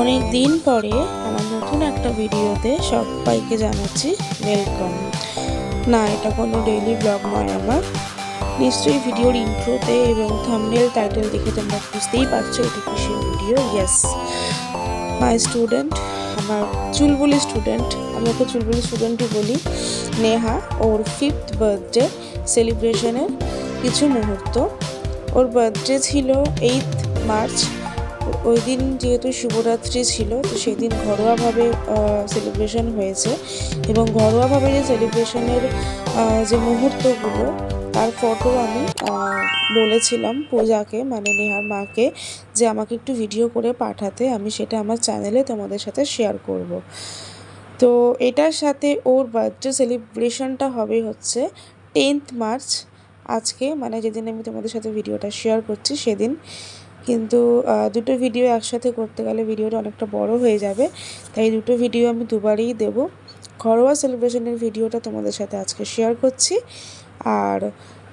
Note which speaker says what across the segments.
Speaker 1: অনেক দিন পরে আমার নতুন একটা ভিডিওতে সবাইকে জানাচ্ছি ওয়েলকাম। না, এটা কোনো ডেইলি ব্লগ নয় আমার। নিশ্চয়ই ভিডিওর ইন্ট্রোতে এবং থাম্বনেল টাইটেল দেখে তোমরা বুঝতেই পারছো এটা কিসের ভিডিও। ইয়েস, মাই স্টুডেন্ট, আমার চুলবুলি স্টুডেন্ট, আমি ওকে চুলবুলি স্টুডেন্টই বলি, নেহা, ওর 5th বার্থডে সেলিব্রেশনের কিছু মুহূর্ত। ওর বার্থডে ছিল 8 মার্চ। ওই দিন যেহেতু শিবরাত্রি ছিল, তো সেই দিন ঘরোয়াভাবে সেলিব্রেশন হয়েছে এবং ঘরোয়াভাবে যে সেলিব্রেশনের যে মুহূর্তগুলো তার ফটো আমি বলেছিলাম পূজাকে, মানে নেহার মাকে, যে আমাকে একটু ভিডিও করে পাঠাতে, আমি সেটা আমার চ্যানেলে তোমাদের সাথে শেয়ার করব। তো এটার সাথে ওর বার্থডে সেলিব্রেশনটা হবে হচ্ছে 10th মার্চ আজকে, মানে যেদিন আমি তোমাদের সাথে ভিডিওটা শেয়ার করছি সেদিন। কিন্তু দুটো ভিডিও একসাথে করতে গেলে ভিডিওটা অনেকটা বড় হয়ে যাবে, তাই দুটো ভিডিও আমি দুবারই দেব। ঘরোয়া সেলিব্রেশনের ভিডিওটা তোমাদের সাথে আজকে শেয়ার করছি, আর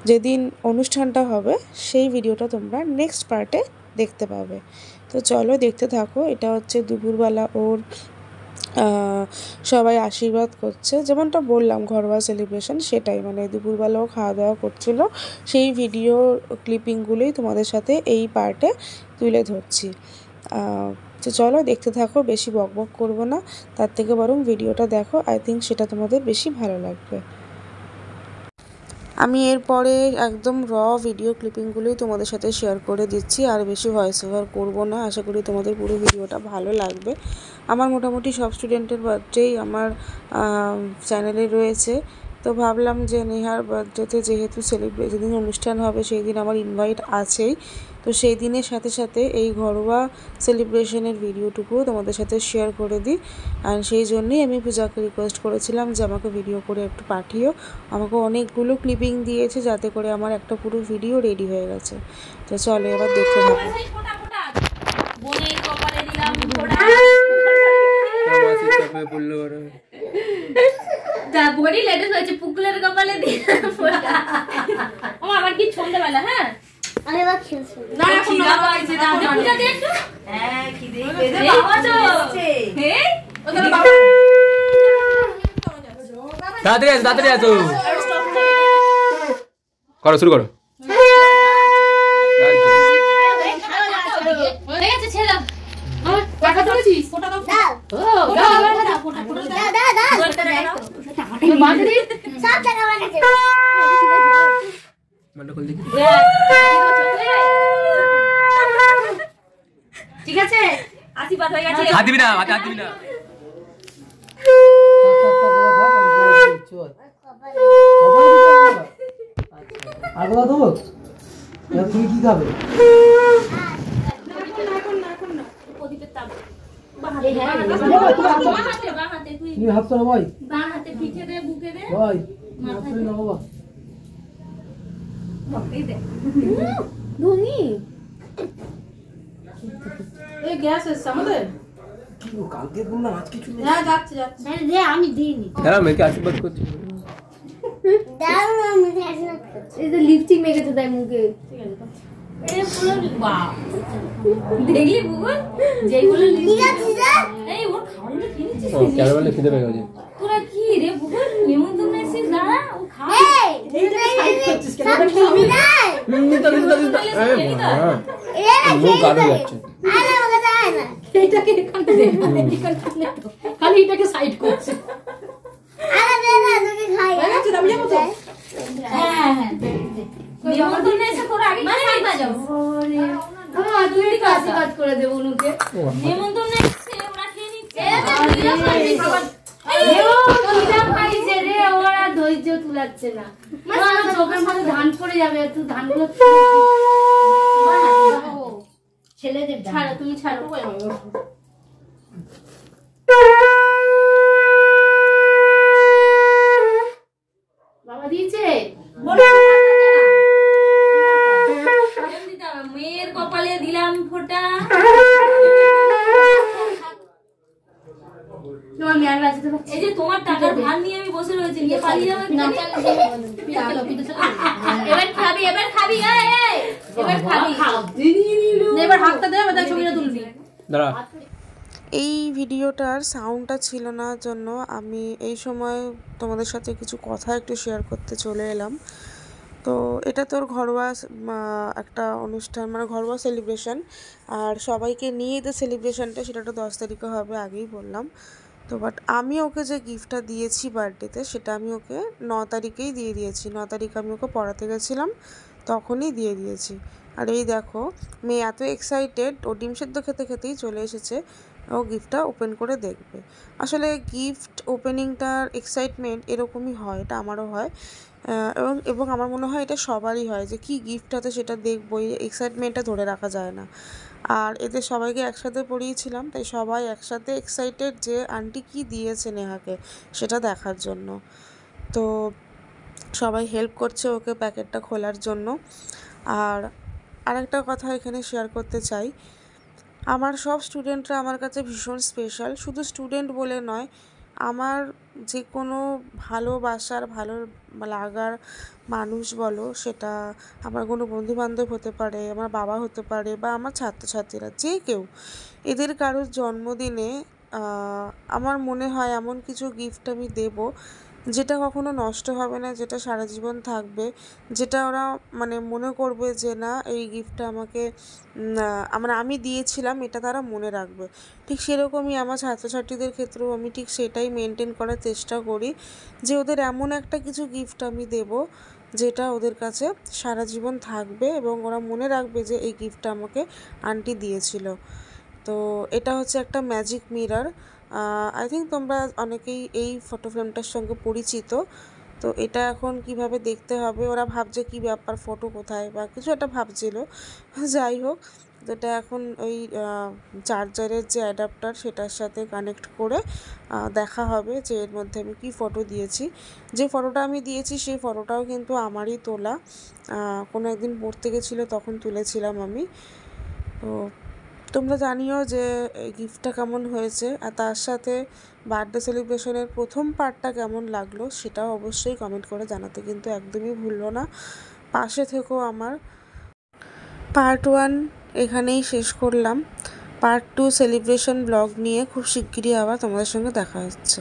Speaker 1: যেদিন অনুষ্ঠানটা হবে সেই ভিডিওটা তোমরা নেক্সট পার্টে দেখতে পাবে। তো চলো দেখতে থাকো। এটা হচ্ছে দুপুরবেলা ওর সবাই আশীর্বাদ করছে, যেমনটা বললাম ঘরোয়া সেলিব্রেশন সেটাই, মানে দুপুরবেলাও খাওয়া দাওয়া করছিল, সেই ভিডিও ক্লিপিংগুলোই তোমাদের সাথে এই পার্টে তুলে ধরছি। তো চলো দেখতে থাকো, বেশি বকবক করবো না, তার থেকে বরং ভিডিওটা দেখো, আই থিঙ্ক সেটা তোমাদের বেশি ভালো লাগবে। আমি এরপরে একদম ভিডিও ক্লিপিংগুলোই তোমাদের সাথে শেয়ার করে দিচ্ছি, আর বেশি ভয়েস ওভার করবো না। আশা করি তোমাদের পুরো ভিডিওটা ভালো লাগবে। আমার মোটামুটি সব স্টুডেন্টের বার্থডেই আমার চ্যানেলে রয়েছে, তো ভাবলাম যে নেহার বার্থডেতে যেহেতু যেদিন অনুষ্ঠান হবে সেই দিন আমার ইনভাইট আছেই, তো সেই দিনের সাথে সাথে এই ঘরোয়া সেলিব্রেশনের ভিডিওটুকুও তোমাদের সাথে শেয়ার করে দিই। আর সেই জন্যই আমি পূজাকে রিকোয়েস্ট করেছিলাম যে আমাকে ভিডিও করে একটু পাঠিও। আমাকে অনেকগুলো ক্লিপিং দিয়েছে, যাতে করে আমার একটা পুরো ভিডিও রেডি হয়ে গেছে। তো চলো এবার দেখতে থাকো।
Speaker 2: পুকুলের কপালে আমার কি সন্ধ্যাবেলা, হ্যাঁ আমি আবার খেলছি না, এখন না পাইছে না পূজা দে একটু, হ্যাঁ খিদে পেদে বাবা তো হে ওখানে বাবা তাড়াতাড়ি আসো করো, শুরু করো। হয়ে গেছে ছেলে, আমার টাকা ধরেছিস, ফোটা দাও, ও দাও ফোটা দাও দাও টাকাটা বাঁধ দে, সব টাকা আমার কাছে মান্ডা খুল দেখি, ঠিক আছে আশীর্বাদ হয়ে গেছে। হাত দিবি না, হাত দিবি না,
Speaker 3: আগলা দেবো, তুমি কি খাবে? তুমি হাত তো ভাই, পিঠে দে, বুকে দে ভাই, মাথায় না বাবা ধুনি এই গ্যাস এসে আমাদের কালকে বললাম আজকে চলে যাচ্ছে দে, আমি দিইনি,
Speaker 4: হ্যাঁ মেয়েকে আশীর্বাদ করছি,
Speaker 2: দাও আমি আশীর্বাদ করছি। এই যে লিপস্টিক মেখেছে তাই মুখে, ঠিক আছে এই পুরো বাহ দেখলি বুবু যেইগুলো লিপস্টিক এই ওর খাওয়ালে খেয়ে নিছিস,
Speaker 4: ও কেন বলে খিদে পেয়ে গেছে
Speaker 2: তোরা কি রে বুবু নিমন্ত্রণ এসেছিস, দাঁড়া ও খাওয়া, এই সাইড করছিস কেন, এটা খাবি না
Speaker 4: এই মুখ গাড়ো যাচ্ছে,
Speaker 2: আরে ওকে দাও না, এটাকে এখানে দে, খালি এটাকে সাইড করছে, আরে দে না তুমি খাই, আচ্ছা দাবি যাবো তো, হ্যাঁ হ্যাঁ নিমন্ত্রণ এসে তোরা আগে মানে খাইবা যাও, ওরে হ্যাঁ তুই কি আশীর্বাদ করে দেব উনুকে, নিমন্ত্রণ এসে ওরা খেয়ে নিচ্ছে, খাইছে রে, ওরা ধৈর্য তুলাচ্ছে না, মানে চোখের মধ্যে ধান পড়ে যাবে, তুই ধানগুলো ছেলেদের ছাড়ো, তুমি ছাড়ো, বাবা দিয়েছে মেয়ের কপালে দিলাম ফোঁটা, এই যে তোমার টাকার ভার নিয়ে আমি বসে রয়েছি, ये खाली जाओ ना चल पिता लो এবার খাবি এবার খাবি এবার খাবি এবার হাতটা দে বাদা ছবিটা তুলবি
Speaker 4: দাঁড়া।
Speaker 1: এই ভিডিওটার সাউন্ডটা ছিল না জন্য আমি এই সময় তোমাদের সাথে কিছু কথা একটু শেয়ার করতে চলে এলাম। তো এটা তোর ঘরোয়া একটা অনুষ্ঠান, মানে ঘরোয়া সেলিব্রেশন, আর সবাইকে নিয়ে যে সেলিব্রেশনটা সেটা তো 10 তারিখে হবে, আগেই বললাম। তো বাট আমি ওকে যে গিফটটা দিয়েছি বার্থডেতে সেটা আমি ওকে 9 তারিখেই দিয়ে দিয়েছি। 9 তারিখ আমি ওকে পড়াতে গেছিলাম, তখনই দিয়ে দিয়েছি। আর এই দেখো মেয়ে এত এক্সাইটেড, ও ডিম সেদ্ধ খেতে খেতেই চলে এসেছে, ও গিফটটা ওপেন করে দেখবে। আসলে গিফট ওপেনিংটার এক্সাইটমেন্ট এরকমই হয়, এটা আমারও হয়, এবং আমার মনে হয় এটা সবারই হয় যে কি গিফট আছে সেটা দেখবো, এই এক্সাইটমেন্টটা ধরে রাখা যায় না। আর এদের সবাইকে একসাথে পড়িয়েছিলাম, তাই সবাই একসাথে এক্সাইটেড যে আন্টি কি দিয়েছে নেহাকে সেটা দেখার জন্য। তো সবাই হেল্প করছে ওকে প্যাকেটটা খোলার জন্য। আর আরেকটা কথা এখানে শেয়ার করতে চাই, আমার সব স্টুডেন্টরা আমার কাছে ভীষণ স্পেশাল। শুধু স্টুডেন্ট বলে নয়, আমার যে কোনো ভালোবাসার ভালো লাগার মানুষ বলো, সেটা আমার কোনো বন্ধুবান্ধব হতে পারে, আমার বাবা হতে পারে, বা আমার ছাত্রছাত্রীরা, যে কেউ, এদের কারোর জন্মদিনে আমার মনে হয় এমন কিছু গিফট আমি দেবো যেটা কখনো নষ্ট হবে না, যেটা সারা জীবন থাকবে, যেটা ওরা মানে মনে করবে যে না এই গিফটটা আমাকে আমি দিয়েছিলাম, এটা তারা মনে রাখবে। ঠিক সেরকমই আমার ছাত্রছাত্রীদের ক্ষেত্রেও আমি ঠিক সেটাই মেনটেন করার চেষ্টা করি, যে ওদের এমন একটা কিছু গিফট আমি দেব যেটা ওদের কাছে সারা জীবন থাকবে এবং ওরা মনে রাখবে যে এই গিফটটা আমাকে আন্টি দিয়েছিল। তো এটা হচ্ছে একটা ম্যাজিক মিরর। আই থিঙ্ক তোমরা অনেকেই এই ফটো ফ্রেমটার সঙ্গে পরিচিত। তো এটা এখন কিভাবে দেখতে হবে, ওরা ভাবছে কি ব্যাপার, ফটো কোথায় বা কিছু একটা ভাবছিল, যাই হোক। তো এটা এখন ওই চার্জারের যে অ্যাডাপ্টার সেটার সাথে কানেক্ট করে দেখা হবে যে এর মধ্যে আমি কী ফটো দিয়েছি। যে ফটোটা আমি দিয়েছি সেই ফটোটাও কিন্তু আমারই তোলা, কোনো একদিন পড়তে গেছিলো তখন তুলেছিলাম আমি। তো তোমরা জানিও যে এই গিফটটা কেমন হয়েছে, আর তার সাথে বার্থডে সেলিব্রেশনের প্রথম পার্টটা কেমন লাগলো সেটাও অবশ্যই কমেন্ট করে জানাতে কিন্তু একদমই ভুললো না। পাশে থেকেও আমার। পার্ট 1 এখানেই শেষ করলাম। পার্ট 2 সেলিব্রেশন ব্লগ নিয়ে খুব শিগগিরই আবার তোমাদের সঙ্গে দেখা হচ্ছে।